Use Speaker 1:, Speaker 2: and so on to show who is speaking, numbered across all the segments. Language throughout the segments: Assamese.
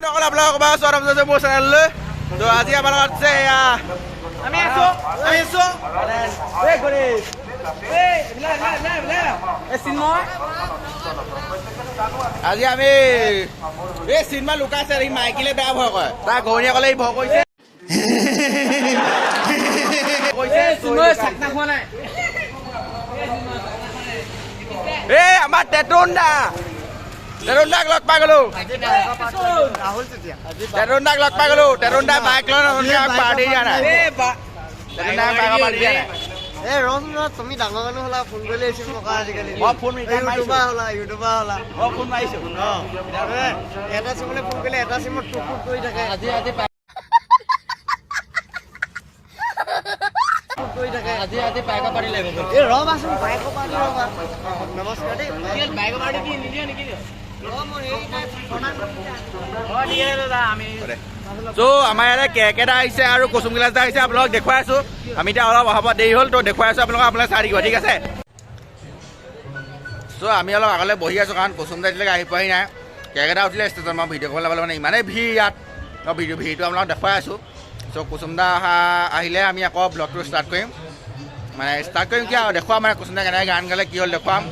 Speaker 1: আপোনালোকক স্বাগতম জনাইছো মোৰ চেনেললৈ। তো আজি আমাৰ লগত আছে আমি আছো আজি আমি এই চিনেমা লুকাইছে সি মাইকিলে বেয়া ভয় কৰে তাৰ ঘৈণীয়েকলে ভয় কৰিছে এই আমাৰ তেৰুণদাক লগ পাই গলো তেৰুণদা বাইক লৈ পাৰ্টি দিয়া নাই
Speaker 2: তুমি ডাঙৰ মানুহ হলা ফোন কৰিলে টকা আজিকালি
Speaker 1: ফোন
Speaker 2: ইউটিউবাৰ হলা
Speaker 1: ফোন মাৰিছো
Speaker 2: এটা চিমলে ফোন কৰিলে এটা চিমত টুক টুক কৰি থাকে আজি বাইক পাৰ্টি লাগিব ৰবাচোন বাইক পাৰ্টি ৰবা নমস্কাৰ দেই বাইক পাৰ্টি কি নিদিয়ে নেকি
Speaker 1: আমাৰ ইয়াতে কেক এটা আহিছে আৰু কচুম গিলাচ এটা আহিছে আপোনালোকক দেখুৱাই আছো আমি এতিয়া অলপ অহাব দেৰি হ'ল তো দেখুৱাই আছো আপোনালোকে চাই থাকিব ঠিক আছে আমি অলপ আগলৈ বহি আছো কাৰণ কচুম দা এতিয়ালৈকে আহি পোৱাহি নাই কেক এটা উঠিলে ষ্টেজত মই ভিডিঅ' কৰিবলৈ পালে মানে ইমানেই ভিৰ ইয়াত ভিৰটো আপোনালোকক দেখুৱাই আছো কচুম দা আহিলে আমি আকৌ ব্লগটো ষ্টাৰ্ট কৰিম কি আৰু দেখুৱাম কচুম দা কেনেকৈ গান গালে কি হ'ল দেখুৱাম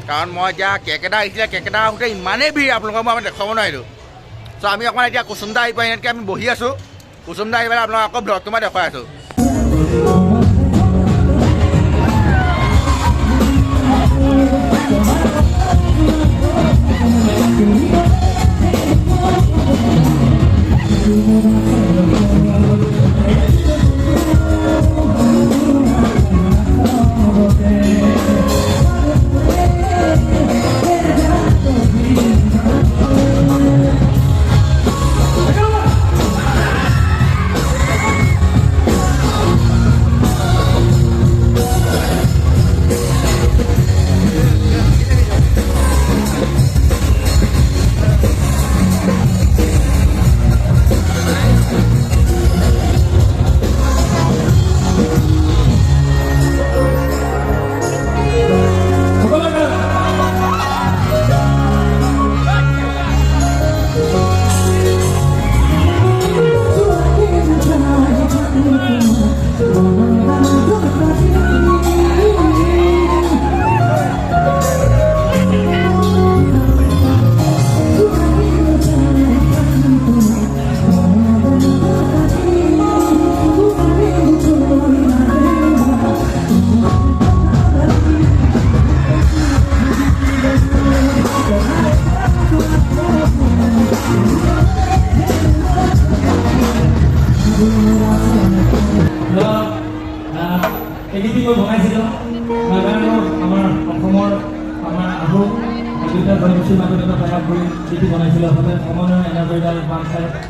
Speaker 1: কাৰণ মই এতিয়া কেক এটা আহিছিলে কেক এটা আহোঁতে ইমানেই ভিৰ আপোনালোকক মই দেখুৱাব নোৱাৰিলোঁ আমি অকণমান এতিয়া কুচুম দা আহি পাই এনেকৈ আমি বহি আছোঁ কুচুম দা আহি পেলাই আপোনালোকক আকৌ ব্লগটো মই দেখুৱাই আছোঁ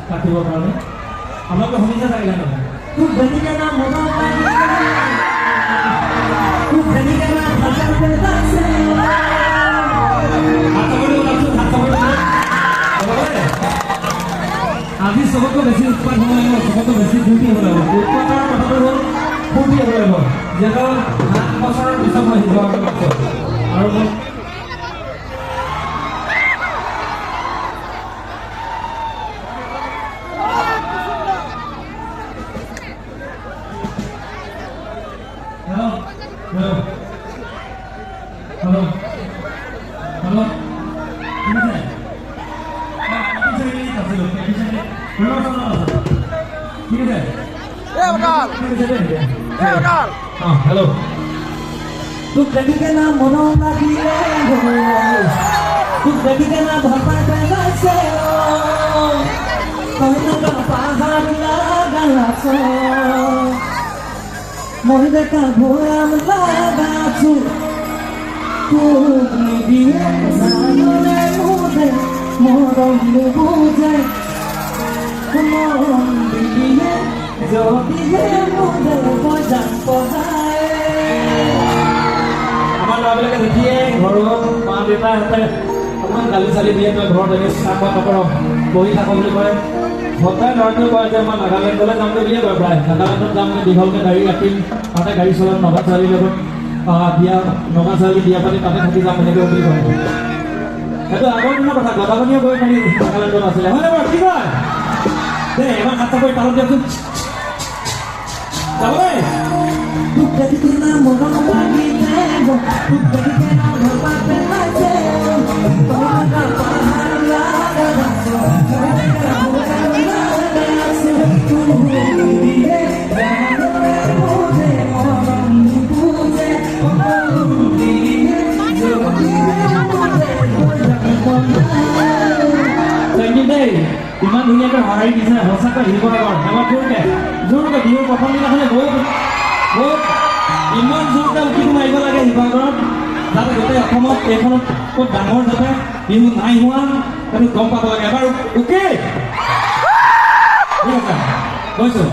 Speaker 1: কাটিবৰ কাৰণে আপোনালোকে শুনিছে চাগে গান খুব ধুনীয়া নাম আজি চবতকৈ বেছি উৎপাদ হ'ব লাগিব চবতকৈ বেছি ফূৰ্তি হ'ব লাগিব উৎপাদৰ কথাটো হ'ল ফূৰ্তি হ'ব লাগিব যিহেতু 7 বছৰৰ পিছত মই শিৱসাগৰ আৰু हेलो तू कभी के ना मनो लगी तू कभी के ना भपा पैदा से कहना का पहाड़ लगा सो मोर का भोरा लगा तू तू भी सानो ने मुझे मोरो ने बुझे मोर भी जो भी है मुझे बजान पहाड़ আমাৰ ল'ৰাবিলাকে দেখিয়ে ঘৰৰ মা দেউতাহঁতে অকণমান গালি চালি দিয়ে তই ঘৰত এনে চাহ খোৱা নকৰ বহি থাক বুলি কয় সদায় ল'ৰাটোৱে কয় যে মই নাগালেণ্ডলৈ যাম বুলিয়ে কয় প্ৰায় নাগালেণ্ডত যাম দীঘলকৈ গাড়ী ৰাখিম তাতে গাড়ী চলাম নগা ছোৱালীৰ লগত বিয়া নগা ছোৱালী বিয়া পাতি তাতে থাকি যাম এনেকৈ বুলি কয়
Speaker 3: সেইটো আগৰ দিনৰ কথা গদাগনীয়ে গৈ মেলি নাগালেণ্ডত আছিলে হয়নে বাৰু কি কয় দে এবাৰ হাত চাপৰি তালত দিয়কচোন যাব দেই ইমান ধুনীয়াকৈ সঁহাৰি দিছে সঁচাকৈ শিৱসাগৰ এবাৰ জোৰকৈ বিহুৰ প্ৰথম দিনাখনে বহুত ইমান জোৰকৈ উঠি মাৰিব লাগে শিৱসাগৰত যাতে গোটেই অসমত এইখনত খুব ডাঙৰ যাতে বিহু নাই হোৱা সেইটো গম পাব লাগে এবাৰ অ'কে ঠিক আছে কৈছোঁ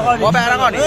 Speaker 1: বৰ বেয়া ডাঙৰ নি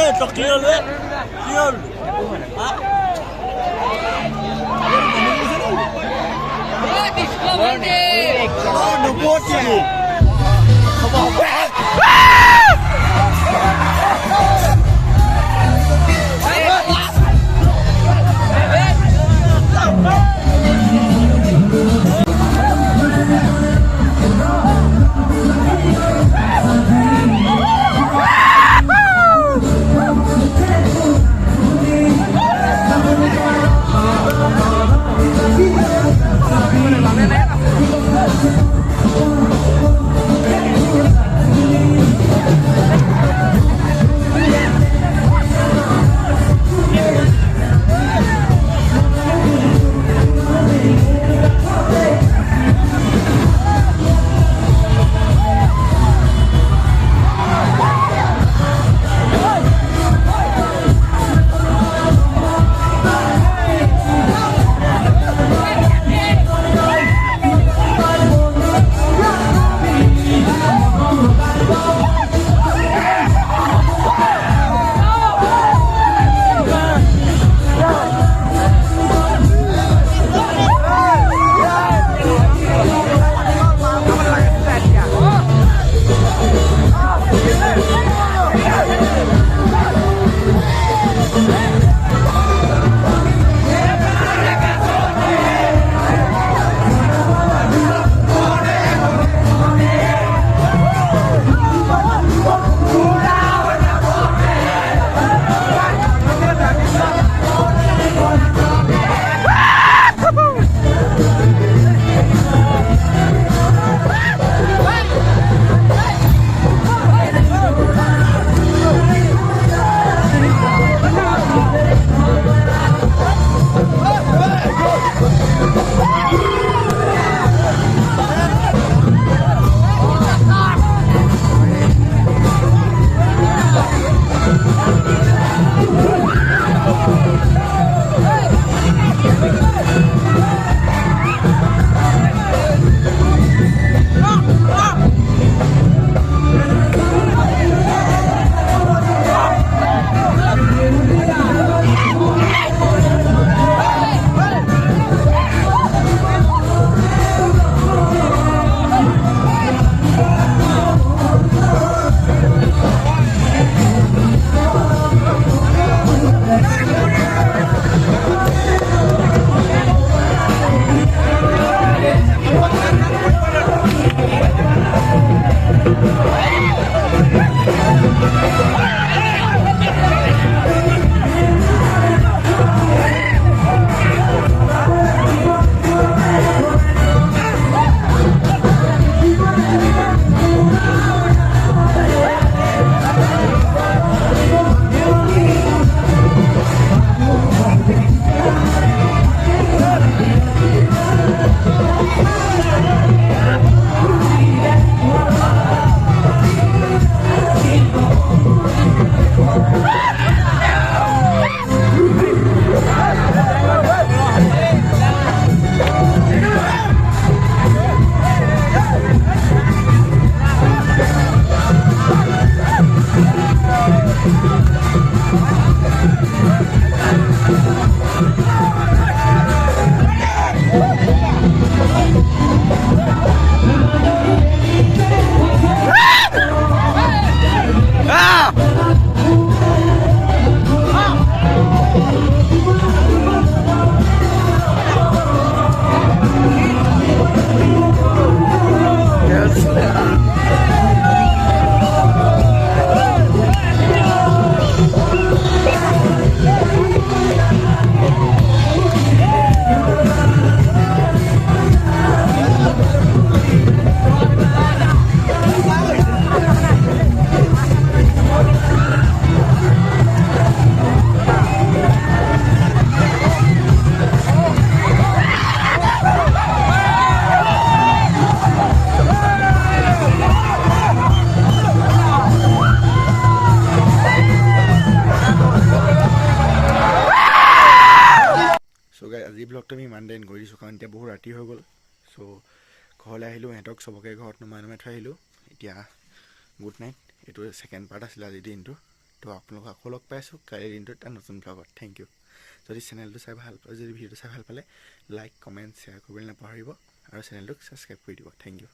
Speaker 4: আজি ব্লগটো আমি ইমান দেৰি কৰি দিছোঁ কাৰণ এতিয়া বহুত ৰাতি হৈ গ'ল। চ' ঘৰলৈ আহিলোঁ, সিহঁতক চবকে ঘৰত নমাই থৈ আহিলোঁ। এতিয়া গুড নাইট। এইটো ছেকেণ্ড পাৰ্ট আছিলে আজিৰ দিনটো। তো আপোনালোকক আকৌ লগ পাই আছোঁ কালিৰ দিনটোত এটা নতুন ব্লগত। Thank U. যদি চেনেলটো চাই ভাল পালে, যদি ভিডিঅ'টো চাই ভাল পালে লাইক কমেণ্ট শ্বেয়াৰ কৰিবলৈ নাপাহৰিব আৰু চেনেলটোক ছাবস্ক্ৰাইব কৰি দিব। Thank U.